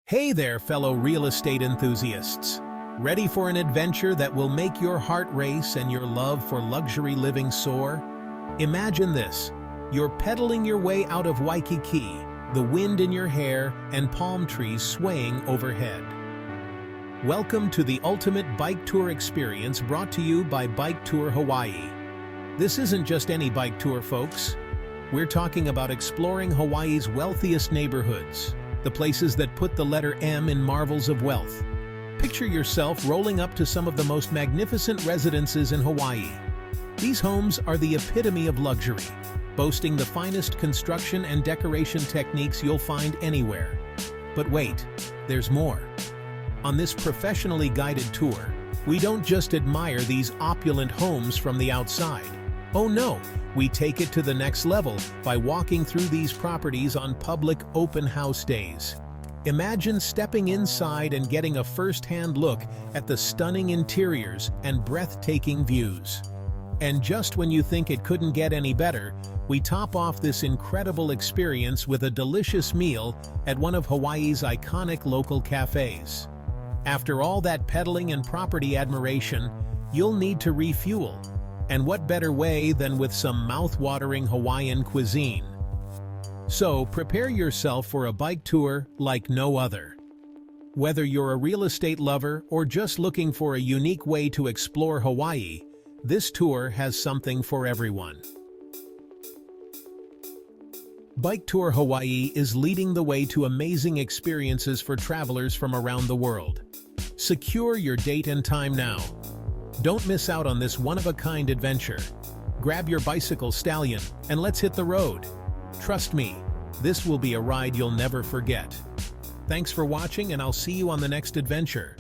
Hey there, fellow real estate enthusiasts. Ready for an adventure that will make your heart race and your love for luxury living soar? Imagine this. You're pedaling your way out of Waikiki, the wind in your hair and palm trees swaying overhead. Welcome to the ultimate bike tour experience brought to you by Bike Tour Hawaii. This isn't just any bike tour, folks. We're talking about exploring Hawaii's wealthiest neighborhoods, the places that put the letter M in marvels of wealth. Picture yourself rolling up to some of the most magnificent residences in Hawaii. These homes are the epitome of luxury, boasting the finest construction and decoration techniques you'll find anywhere. But wait, there's more. On this professionally guided tour, we don't just admire these opulent homes from the outside. Oh no, we take it to the next level by walking through these properties on public open house days. Imagine stepping inside and getting a first-hand look at the stunning interiors and breathtaking views. And just when you think it couldn't get any better, we top off this incredible experience with a delicious meal at one of Hawaii's iconic local cafes. After all that pedaling and property admiration, you'll need to refuel. And what better way than with some mouth-watering Hawaiian cuisine? So prepare yourself for a bike tour like no other. Whether you're a real estate lover or just looking for a unique way to explore Hawaii, this tour has something for everyone. Bike Tour Hawaii is leading the way to amazing experiences for travelers from around the world. Secure your date and time now. Don't miss out on this one-of-a-kind adventure. Grab your bicycle stallion and let's hit the road. Trust me, this will be a ride you'll never forget. Thanks for watching, and I'll see you on the next adventure.